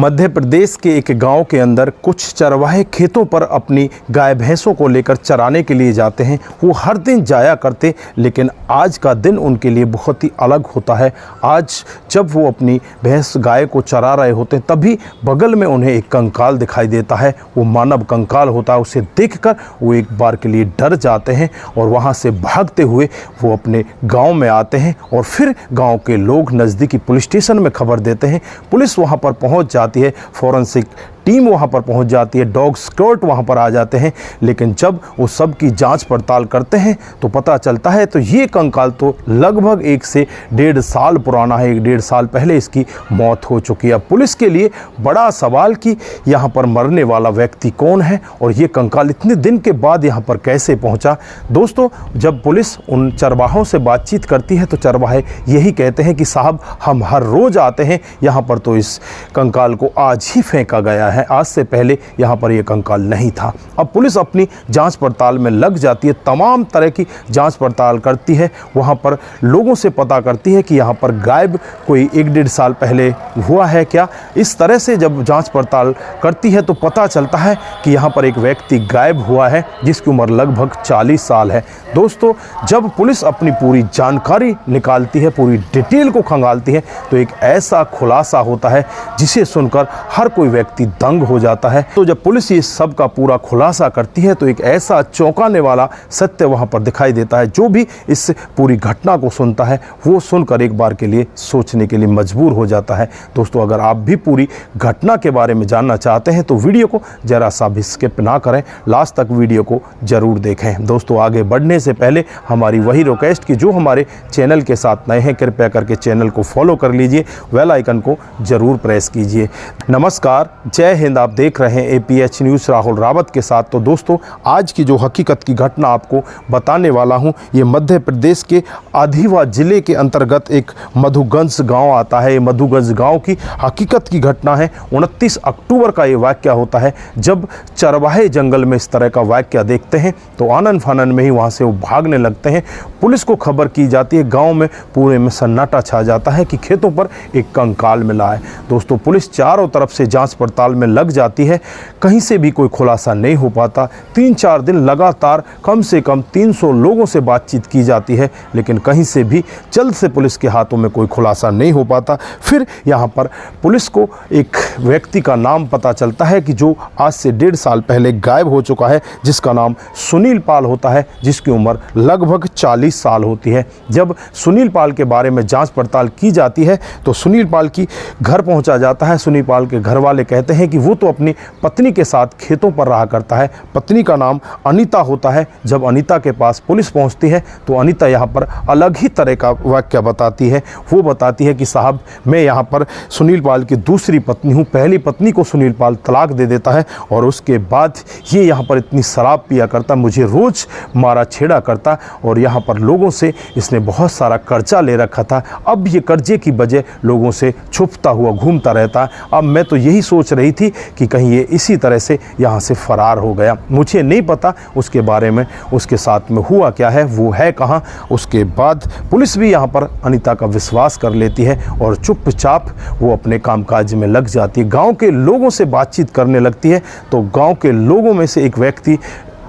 मध्य प्रदेश के एक गांव के अंदर कुछ चरवाहे खेतों पर अपनी गाय भैंसों को लेकर चराने के लिए जाते हैं। वो हर दिन जाया करते, लेकिन आज का दिन उनके लिए बहुत ही अलग होता है। आज जब वो अपनी भैंस गाय को चरा रहे होते हैं, तभी बगल में उन्हें एक कंकाल दिखाई देता है। वो मानव कंकाल होता है। उसे देखकर वो एक बार के लिए डर जाते हैं और वहाँ से भागते हुए वो अपने गाँव में आते हैं और फिर गाँव के लोग नज़दीकी पुलिस स्टेशन में खबर देते हैं। पुलिस वहाँ पर पहुँच जाती है, फॉरेंसिक टीम वहाँ पर पहुँच जाती है, डॉग स्क्वाड वहाँ पर आ जाते हैं। लेकिन जब वो सब की जांच पड़ताल करते हैं तो पता चलता है तो ये कंकाल तो लगभग 1 से 1.5 साल पुराना है। 1.5 साल पहले इसकी मौत हो चुकी है। पुलिस के लिए बड़ा सवाल कि यहाँ पर मरने वाला व्यक्ति कौन है और ये कंकाल इतने दिन के बाद यहाँ पर कैसे पहुँचा। दोस्तों, जब पुलिस उन चरवाहों से बातचीत करती है तो चरवाहे यही कहते हैं कि साहब, हम हर रोज़ आते हैं यहाँ पर, तो इस कंकाल को आज ही फेंका गया है, आज से पहले यहाँ पर यह कंकाल नहीं था। अब पुलिस अपनी जांच पड़ताल में लग जाती है, तमाम तरह की जांच पड़ताल करती है। वहाँ पर लोगों से पता करती है कि यहाँ पर गायब कोई 1-1.5 साल पहले हुआ है क्या। इस तरह से जब जांच पड़ताल करती है तो पता चलता है कि यहाँ पर एक व्यक्ति गायब हुआ है जिसकी उम्र लगभग 40 साल है। दोस्तों, जब पुलिस अपनी पूरी जानकारी निकालती है, पूरी डिटेल को खंगालती है, तो एक ऐसा खुलासा होता है जिसे सुनकर हर कोई व्यक्ति दंग हो जाता है। तो जब पुलिस ये सब का पूरा खुलासा करती है तो एक ऐसा चौंकाने वाला सत्य वहाँ पर दिखाई देता है। जो भी इस पूरी घटना को सुनता है वो सुनकर एक बार के लिए सोचने के लिए मजबूर हो जाता है। दोस्तों, अगर आप भी पूरी घटना के बारे में जानना चाहते हैं तो वीडियो को जरा सा भी स्किप ना करें, लास्ट तक वीडियो को जरूर देखें। दोस्तों, आगे बढ़ने से पहले हमारी वही रिक्वेस्ट कि जो हमारे चैनल के साथ नए हैं, कृपया करके चैनल को फॉलो कर लीजिए, बेल आइकन को जरूर प्रेस कीजिए। नमस्कार, जय हिंद। आप देख रहे हैं APH न्यूज़ राहुल रावत के साथ। तो दोस्तों, आज की जो हकीकत की घटना आपको बताने वाला हूं, ये मध्य प्रदेश के आधिवा जिले के अंतर्गत एक मधुगंज गांव आता है। ये मधुगंज गांव की हकीकत की घटना है। 29 अक्टूबर का ये वाक़या होता है। जब चरवाहे जंगल में इस तरह का वाक़या देखते हैं तो आनन फानन में ही वहाँ से वो भागने लगते हैं। पुलिस को खबर की जाती है। गाँव में पूरे में सन्नाटा छा जाता है कि खेतों पर एक कंकाल मिला है। दोस्तों, पुलिस चारों तरफ से जांच पड़ताल में लग जाती है, कहीं से भी कोई खुलासा नहीं हो पाता। 3-4 दिन लगातार कम से कम 300 लोगों से बातचीत की जाती है, लेकिन कहीं से भी जल्द से पुलिस के हाथों में कोई खुलासा नहीं हो पाता। फिर यहाँ पर पुलिस को एक व्यक्ति का नाम पता चलता है कि जो आज से 1.5 साल पहले गायब हो चुका है, जिसका नाम सुनील पाल होता है, जिसकी उम्र लगभग 40 साल होती है। जब सुनील पाल के बारे में जांच पड़ताल की जाती है तो सुनील पाल की घर पहुंचा जाता है। सुनील पाल के घर वाले कहते हैं कि वो तो अपनी पत्नी के साथ खेतों पर रहा करता है। पत्नी का नाम अनीता होता है। जब अनीता के पास पुलिस पहुंचती है तो अनीता यहाँ पर अलग ही तरह का वाक्य बताती है। वो बताती है कि साहब, मैं यहाँ पर सुनील पाल की दूसरी पत्नी हूँ। पहली पत्नी को सुनील पाल तलाक दे देता है और उसके बाद ये यहाँ पर इतनी शराब पिया करता, मुझे रोज़ मारा छेड़ा करता और यहाँ पर लोगों से इसने बहुत सारा कर्जा ले रखा था। अब ये कर्जे की वजह लोगों से छुपता हुआ घूमता रहता। अब मैं तो यही सोच रही थी कि कहीं ये इसी तरह से यहाँ से फरार हो गया। मुझे नहीं पता उसके बारे में, उसके साथ में हुआ क्या है, वो है कहाँ। उसके बाद पुलिस भी यहाँ पर अनीता का विश्वास कर लेती है और चुपचाप वो अपने कामकाज में लग जाती है। गांव के लोगों से बातचीत करने लगती है तो गांव के लोगों में से एक व्यक्ति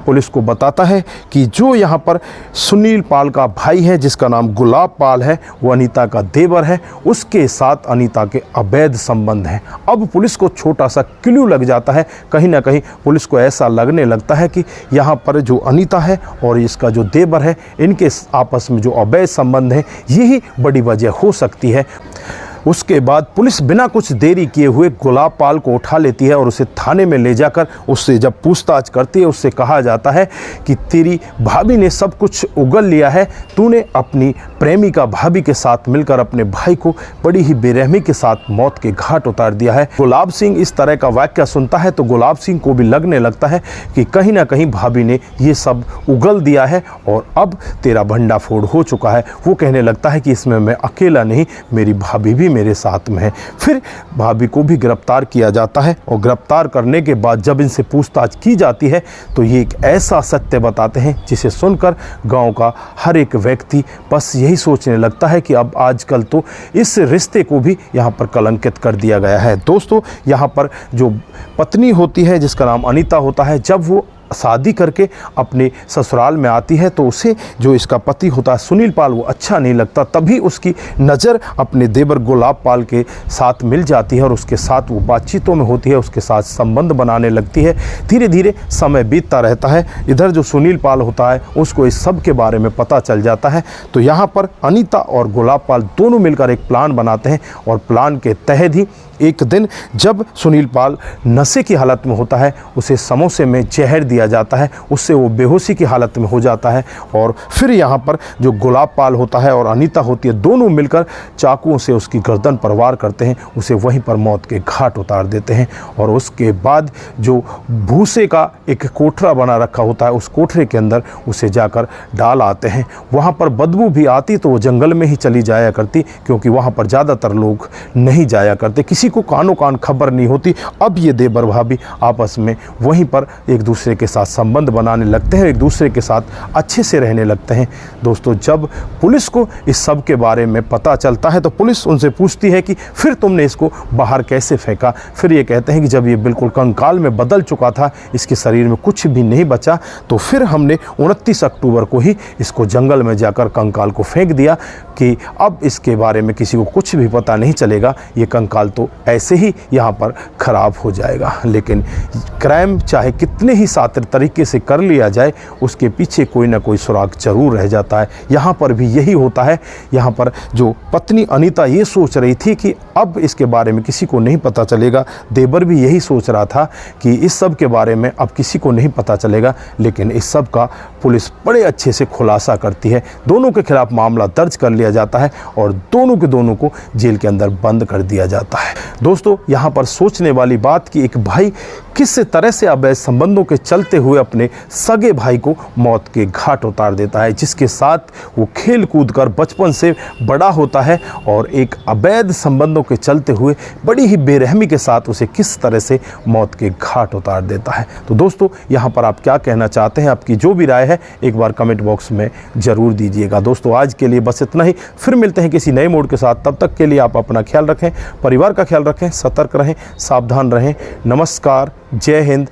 पुलिस को बताता है कि जो यहाँ पर सुनील पाल का भाई है, जिसका नाम गुलाब पाल है, वो अनीता का देवर है। उसके साथ अनीता के अवैध संबंध हैं। अब पुलिस को छोटा सा क्लू लग जाता है। कहीं ना कहीं पुलिस को ऐसा लगने लगता है कि यहाँ पर जो अनीता है और इसका जो देवर है, इनके आपस में जो अवैध संबंध है, यही बड़ी वजह हो सकती है। उसके बाद पुलिस बिना कुछ देरी किए हुए गुलाब पाल को उठा लेती है और उसे थाने में ले जाकर उससे जब पूछताछ करती है, उससे कहा जाता है कि तेरी भाभी ने सब कुछ उगल लिया है। तूने अपनी प्रेमिका भाभी के साथ मिलकर अपने भाई को बड़ी ही बेरहमी के साथ मौत के घाट उतार दिया है। गुलाब सिंह इस तरह का वाक्य सुनता है तो गुलाब सिंह को भी लगने लगता है कि कहीं ना कहीं भाभी ने ये सब उगल दिया है और अब तेरा भंडाफोड़ हो चुका है। वो कहने लगता है कि इसमें मैं अकेला नहीं, मेरी भाभी भी मेरे साथ में है। फिर भाभी को भी गिरफ्तार किया जाता है और गिरफ्तार करने के बाद जब इनसे पूछताछ की जाती है तो ये एक ऐसा सत्य बताते हैं जिसे सुनकर गांव का हर एक व्यक्ति बस यही सोचने लगता है कि अब आजकल तो इस रिश्ते को भी यहाँ पर कलंकित कर दिया गया है। दोस्तों, यहाँ पर जो पत्नी होती है जिसका नाम अनीता होता है, जब वो शादी करके अपने ससुराल में आती है तो उसे जो इसका पति होता है सुनील पाल वो अच्छा नहीं लगता। तभी उसकी नज़र अपने देवर गुलाब पाल के साथ मिल जाती है और उसके साथ वो बातचीतों में होती है, उसके साथ संबंध बनाने लगती है। धीरे धीरे समय बीतता रहता है। इधर जो सुनील पाल होता है उसको इस सब के बारे में पता चल जाता है। तो यहाँ पर अनीता और गुलाब पाल दोनों मिलकर एक प्लान बनाते हैं और प्लान के तहत ही एक दिन जब सुनील पाल नशे की हालत में होता है उसे समोसे में जहर दिया जाता है, उससे वो बेहोशी की हालत में हो जाता है। और फिर यहाँ पर जो गुलाब पाल होता है और अनीता होती है दोनों मिलकर चाकुओं से उसकी गर्दन पर वार करते हैं, उसे वहीं पर मौत के घाट उतार देते हैं। और उसके बाद जो भूसे का एक कोठरा बना रखा होता है उस कोठरे के अंदर उसे जाकर डाल आते हैं। वहाँ पर बदबू भी आती तो वो जंगल में ही चली जाया करती, क्योंकि वहाँ पर ज़्यादातर लोग नहीं जाया करते, किसी को कानो कान खबर नहीं होती। अब ये देवर भाभी आपस में वहीं पर एक दूसरे के साथ संबंध बनाने लगते हैं, एक दूसरे के साथ अच्छे से रहने लगते हैं। दोस्तों, जब पुलिस को इस सब के बारे में पता चलता है तो पुलिस उनसे पूछती है कि फिर तुमने इसको बाहर कैसे फेंका। फिर ये कहते हैं कि जब ये बिल्कुल कंकाल में बदल चुका था, इसके शरीर में कुछ भी नहीं बचा, तो फिर हमने 29 अक्टूबर को ही इसको जंगल में जाकर कंकाल को फेंक दिया कि अब इसके बारे में किसी को कुछ भी पता नहीं चलेगा, ये कंकाल तो ऐसे ही यहाँ पर ख़राब हो जाएगा। लेकिन क्राइम चाहे कितने ही सातिर तरीके से कर लिया जाए, उसके पीछे कोई ना कोई सुराग जरूर रह जाता है। यहाँ पर भी यही होता है। यहाँ पर जो पत्नी अनीता ये सोच रही थी कि अब इसके बारे में किसी को नहीं पता चलेगा, देवर भी यही सोच रहा था कि इस सब के बारे में अब किसी को नहीं पता चलेगा। लेकिन इस सब का पुलिस बड़े अच्छे से खुलासा करती है, दोनों के खिलाफ मामला दर्ज कर लिया जाता है और दोनों के दोनों को जेल के अंदर बंद कर दिया जाता है। दोस्तों, यहाँ पर सोचने वाली बात कि एक भाई किस तरह से अवैध संबंधों के चलते हुए अपने सगे भाई को मौत के घाट उतार देता है, जिसके साथ वो खेल कूद कर बचपन से बड़ा होता है, और एक अवैध संबंधों के चलते हुए बड़ी ही बेरहमी के साथ उसे किस तरह से मौत के घाट उतार देता है। तो दोस्तों, यहाँ पर आप क्या कहना चाहते हैं? आपकी जो भी राय है एक बार कमेंट बॉक्स में ज़रूर दीजिएगा। दोस्तों, आज के लिए बस इतना ही। फिर मिलते हैं किसी नए मोड के साथ। तब तक के लिए आप अपना ख्याल रखें, परिवार का ख्याल रखें, सतर्क रहें, सावधान रहें। नमस्कार, जय हिंद,